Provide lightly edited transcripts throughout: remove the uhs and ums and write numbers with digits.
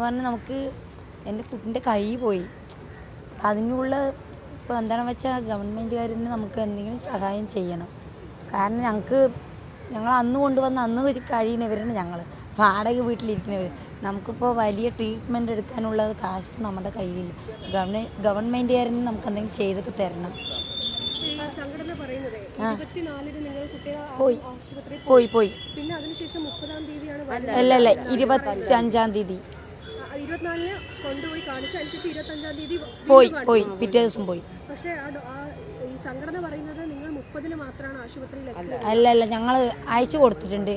പറഞ്ഞ് നമുക്ക് എൻ്റെ കുട്ടിൻ്റെ കൈ പോയി. അതിനുള്ള ഇപ്പോൾ എന്താണെന്ന് വെച്ചാൽ ഗവൺമെൻറ്റുകാർ തന്നെ നമുക്ക് എന്തെങ്കിലും സഹായം ചെയ്യണം. കാരണം ഞങ്ങൾ അന്ന് കൊണ്ടുവന്ന് അന്ന് കഴിയുന്നവരാണ് ഞങ്ങൾ, വാടക വീട്ടിലിരിക്കുന്നവർ. നമുക്കിപ്പോൾ വലിയ ട്രീറ്റ്മെൻറ്റ് എടുക്കാനുള്ള കാശ് നമ്മുടെ കയ്യിലില്ല. ഗവൺമെൻറ്റുകാരന് നമുക്ക് എന്തെങ്കിലും ചെയ്തൊക്കെ തരണം. പോയി പോയി അല്ലല്ല 25-ാം തീയതി പോയി പിറ്റേ ദിവസം പോയി. അല്ലല്ല ഞങ്ങൾ അയച്ചു കൊടുത്തിട്ടുണ്ട്.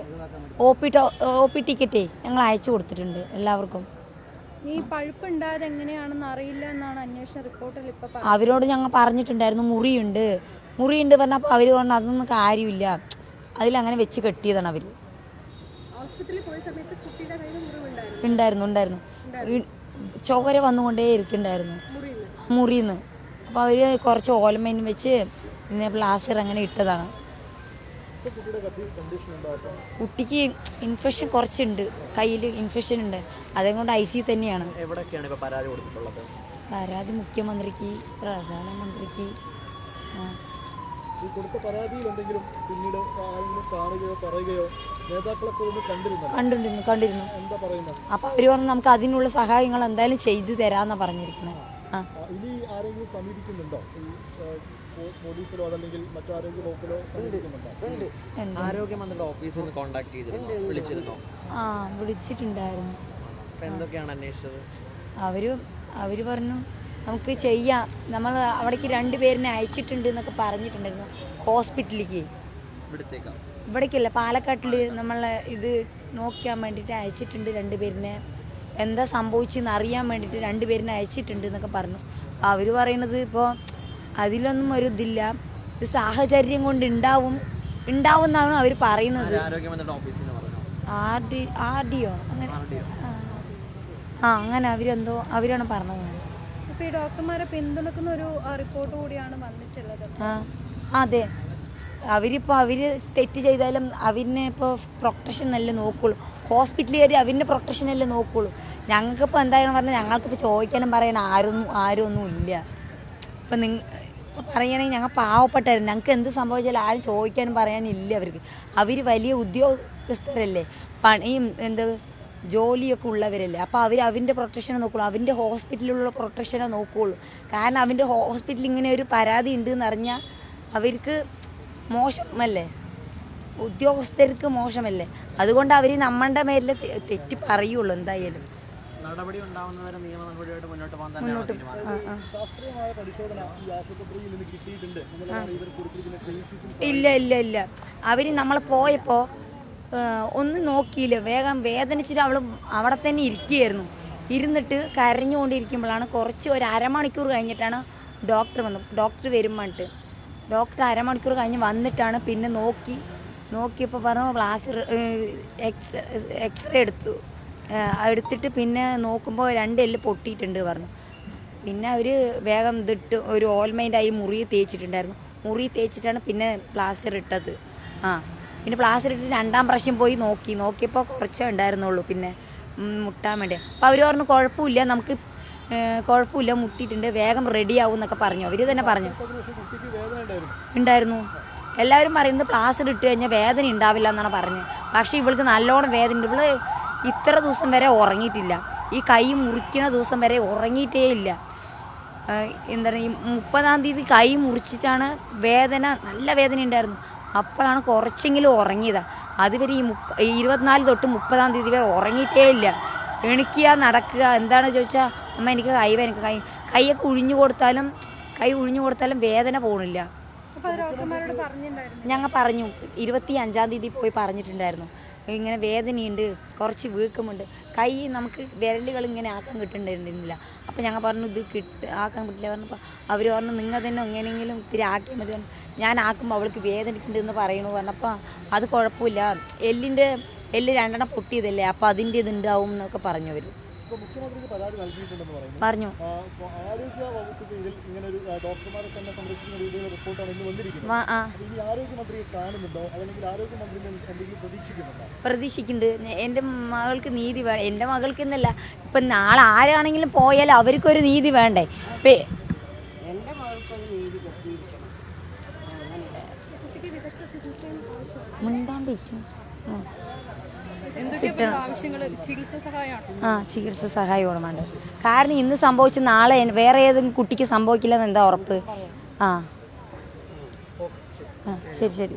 OP ടിക്കറ്റേ ഞങ്ങൾ അയച്ചു കൊടുത്തിട്ടുണ്ട് എല്ലാവർക്കും. ഈ പഴുപ്പ് ഉണ്ടായത് എങ്ങനെയാണെന്ന് അറിയില്ല എന്നാണ് അന്വേഷണ റിപ്പോർട്ടിൽ ഇപ്പോൾ അവരോട് ഞങ്ങൾ പറഞ്ഞിട്ടുണ്ടായിരുന്നു. മുറിയുണ്ട് പറഞ്ഞപ്പോൾ അവർ പറഞ്ഞു അതൊന്നും കാര്യമില്ല, അതിലങ്ങനെ വെച്ച് കെട്ടിയതാണ് അവർ. ഉണ്ടായിരുന്നു ചോര വന്നുകൊണ്ടേ ഇരിക്കുന്നുണ്ടായിരുന്നു മുറിന്ന്. അപ്പോൾ അവർ കുറച്ച് ഓലമേനും വെച്ച് പിന്നെ പ്ലാസ്റ്റർ അങ്ങനെ ഇട്ടതാണ്. കുട്ടിക്ക് ഇൻഫെക്ഷൻ കുറച്ചുണ്ട്, കയ്യിൽ ഇൻഫെക്ഷൻ ഉണ്ട്, അതുകൊണ്ട് ICU തന്നെയാണ്. പരാതി മുഖ്യമന്ത്രിക്ക്, പ്രധാനമന്ത്രിക്ക്. കണ്ടിരുന്നു. അപ്പൊ അവര് പറഞ്ഞു നമുക്ക് അതിനുള്ള സഹായങ്ങൾ എന്തായാലും ചെയ്തു തരാന്നാ പറഞ്ഞിരിക്കുന്നത്. വിളിച്ചിട്ടുണ്ടായിരുന്നു. അവര് പറഞ്ഞു നമുക്ക് ചെയ്യാം, നമ്മൾ അവിടേക്ക് 2 പേരിനെ അയച്ചിട്ടുണ്ട് എന്നൊക്കെ പറഞ്ഞിട്ടുണ്ടായിരുന്നു. ഹോസ്പിറ്റലിലേക്ക്, ഇവിടേക്കല്ല പാലക്കാട്ടിൽ നമ്മളെ ഇത് നോക്കാൻ വേണ്ടിയിട്ട് അയച്ചിട്ടുണ്ട് 2 പേരിനെ. എന്താ സംഭവിച്ചെന്ന് അറിയാൻ വേണ്ടിയിട്ട് 2 പേരിനെ അയച്ചിട്ടുണ്ട് എന്നൊക്കെ പറഞ്ഞു. അവർ പറയുന്നത് ഇപ്പോൾ അതിലൊന്നും ഒരു ഇതില്ല, ഇത് സാഹചര്യം കൊണ്ട് ഉണ്ടാവും എന്നാണ് അവർ പറയുന്നത്. RDO അങ്ങനെ അവരാണ് പറഞ്ഞത്. ഈ ഡോക്ടർമാരെ പിന്തുണക്കുന്ന ഒരു റിപ്പോർട്ട് കൂടിയാണ് വന്നിട്ടുള്ളത്. അതെ, അവര് തെറ്റ് ചെയ്താലും അവരിനെ ഇപ്പോൾ പ്രൊട്ടക്ഷൻ അല്ലേ നോക്കുള്ളൂ. ഹോസ്പിറ്റലുകാർ അവരിൻ്റെ പ്രൊട്ടക്ഷൻ അല്ലേ നോക്കുള്ളൂ. ഞങ്ങൾക്കിപ്പോൾ എന്തായാലും പറഞ്ഞാൽ ഞങ്ങൾക്കിപ്പോൾ ചോദിക്കാനും പറയാൻ ആരും ഒന്നും ഇല്ല. ഇപ്പം ഇപ്പോൾ പറയുകയാണെങ്കിൽ ഞങ്ങൾ പാവപ്പെട്ടായിരുന്നു, ഞങ്ങൾക്ക് എന്ത് സംഭവിച്ചാലും ആരും ചോദിക്കാനും പറയാനില്ല അവർക്ക്. അവർ വലിയ ഉദ്യോഗസ്ഥരല്ലേ, പണിയും ജോലിയൊക്കെ ഉള്ളവരല്ലേ. അപ്പോൾ അവരിൻ്റെ പ്രൊട്ടക്ഷനെ നോക്കുള്ളൂ, അവൻ്റെ ഹോസ്പിറ്റലിലുള്ള പ്രൊട്ടക്ഷനെ നോക്കുകയുള്ളൂ. കാരണം അവൻ്റെ ഹോസ്പിറ്റലിൽ ഇങ്ങനെ ഒരു പരാതി ഉണ്ടെന്ന് അറിഞ്ഞാൽ അവർക്ക് മോശമല്ലേ, ഉദ്യോഗസ്ഥർക്ക് മോശമല്ലേ. അതുകൊണ്ട് അവർ നമ്മളുടെ മേലിൽ തെറ്റി പറയുള്ളൂ. എന്തായാലും ഇല്ല അവര് നമ്മൾ പോയപ്പോൾ ഒന്നും നോക്കിയില്ല. വേദനിച്ചിട്ട് അവൾ അവിടെ തന്നെ ഇരിക്കുകയായിരുന്നു. ഇരുന്നിട്ട് കരഞ്ഞുകൊണ്ടിരിക്കുമ്പോഴാണ് കുറച്ച് ഒരു അരമണിക്കൂർ കഴിഞ്ഞിട്ടാണ് ഡോക്ടർ വന്നത്. ഡോക്ടർ വരുമ്പോട്ട് ഡോക്ടർ അരമണിക്കൂർ കഴിഞ്ഞ് വന്നിട്ടാണ് പിന്നെ നോക്കിയപ്പോൾ പറഞ്ഞു പ്ലാസ്റ്റർ എക്സ്റേ എടുത്തിട്ട് പിന്നെ നോക്കുമ്പോൾ 2 എല്ല് പൊട്ടിയിട്ടുണ്ട് പറഞ്ഞു. പിന്നെ അവർ വേഗം ഇതിട്ട് ഒരു ഓയിൽമെൻ്റായി മുറി തേച്ചിട്ടുണ്ടായിരുന്നു. മുറി തേച്ചിട്ടാണ് പിന്നെ പ്ലാസ്റ്റർ ഇട്ടത്. പിന്നെ പ്ലാസ്റ്റർ ഇട്ടിട്ട് 2ാം പ്രാവശ്യം പോയി നോക്കിയപ്പോൾ കുറച്ചേ ഉണ്ടായിരുന്നുള്ളൂ പിന്നെ മുട്ടാൻ വേണ്ടി. അപ്പോൾ അവർ പറഞ്ഞു കുഴപ്പമില്ല, നമുക്ക് കുഴപ്പമില്ല, മുട്ടിയിട്ടുണ്ട്, വേഗം റെഡിയാവും എന്നൊക്കെ പറഞ്ഞു. അവർ തന്നെ പറഞ്ഞു. ഉണ്ടായിരുന്നു. എല്ലാവരും പറയുന്നത് പ്ലാസ്റ്റർ ഇട്ട് കഴിഞ്ഞാൽ വേദന ഉണ്ടാവില്ല എന്നാണ് പറഞ്ഞത്. പക്ഷേ ഇവൾക്ക് നല്ലോണം വേദന ഉണ്ട്. ഇവള് ഇത്ര ദിവസം വരെ ഉറങ്ങിയിട്ടില്ല. ഈ കൈ മുറിക്കുന്ന ദിവസം വരെ ഉറങ്ങിയിട്ടേ ഇല്ല. എന്താണ് ഈ 30-ാം തീയതി കൈ മുറിച്ചിട്ടാണ് നല്ല വേദന ഉണ്ടായിരുന്നു. അപ്പോഴാണ് കുറച്ചെങ്കിലും ഉറങ്ങിയതാണ്. അതുവരെ ഈ 24 തൊട്ട് 30-ാം തീയതി വരെ ഉറങ്ങിയിട്ടേ ഇല്ല. എണിക്കുക, നടക്കുക, എന്താണെന്ന് ചോദിച്ചാൽ അമ്മ എനിക്ക് കൈയൊക്കെ ഉഴിഞ്ഞു കൊടുത്താലും വേദന പോകണില്ല. ഞങ്ങൾ പറഞ്ഞു 25-ാം തീയതി പോയി പറഞ്ഞിട്ടുണ്ടായിരുന്നു, ഇങ്ങനെ വേദനയുണ്ട്, കുറച്ച് വീക്കമുണ്ട്, കൈ നമുക്ക് വിരലുകൾ ഇങ്ങനെ ആക്കാൻ കിട്ടുന്നുണ്ടായിരുന്നില്ല. അപ്പോൾ ഞങ്ങൾ പറഞ്ഞു ഇത് ആക്കാൻ പറ്റില്ല പറഞ്ഞപ്പോൾ അവർ പറഞ്ഞു നിങ്ങൾ തന്നെ എങ്ങനെയെങ്കിലും ഇത്തിരി ആക്കിയാൽ മതി. ഞാൻ ആക്കുമ്പോൾ അവൾക്ക് വേദനിക്കുന്നുണ്ടെന്ന് പറയണു പറഞ്ഞപ്പോൾ അത് കുഴപ്പമില്ല, എല്ല് 2 പൊട്ടിയതല്ലേ, അപ്പോൾ അതിൻ്റെ ഇതുണ്ടാവും എന്നൊക്കെ പറഞ്ഞു അവർ. ഇപ്പോൾ മുഖ്യമന്ത്രിക്ക് പരാതി നൽകിയിട്ടുണ്ടെന്ന് പറയുന്നു. പറഞ്ഞു. ആരോഗ്യ വകുപ്പിന്റെ ഇതിൽ ഇങ്ങനെ ഒരു ഡോക്ടർമാരെ തന്നെ സംരക്ഷിക്കുന്ന രീതിയിലുള്ള റിപ്പോർട്ടാണ് ഇന്ന് വന്നിരിക്കുന്നത്. ഇനി ആരോഗ്യമന്ത്രിയെ കാണുന്നുണ്ടോ, അല്ലെങ്കിൽ ആരോഗ്യമന്ത്രി എന്തെങ്കിലും പ്രതീക്ഷിക്കുന്നുണ്ടോ? പ്രതീക്ഷിക്കുന്നുണ്ട്. എൻ്റെ മകൾക്ക് നീതി വേണം. എൻ്റെ മകൾക്ക് എന്നല്ല, ഇപ്പം നാളെ ആരാണെങ്കിലും പോയാൽ അവർക്കൊരു നീതി വേണ്ടേ? എൻ്റെ മകൾക്കൊരു നീതി കിട്ടിയിരിക്കണം. മുണ്ടാണ്ടിരിക്കും. ചികിത്സ സഹായമാണ് വേണ്ടത്. കാരണം ഇന്ന് സംഭവിച്ച നാളെ വേറെ ഏതെങ്കിലും കുട്ടിക്ക് സംഭവിക്കില്ലെന്ന് എന്താ ഉറപ്പ്? ശരി ശരി.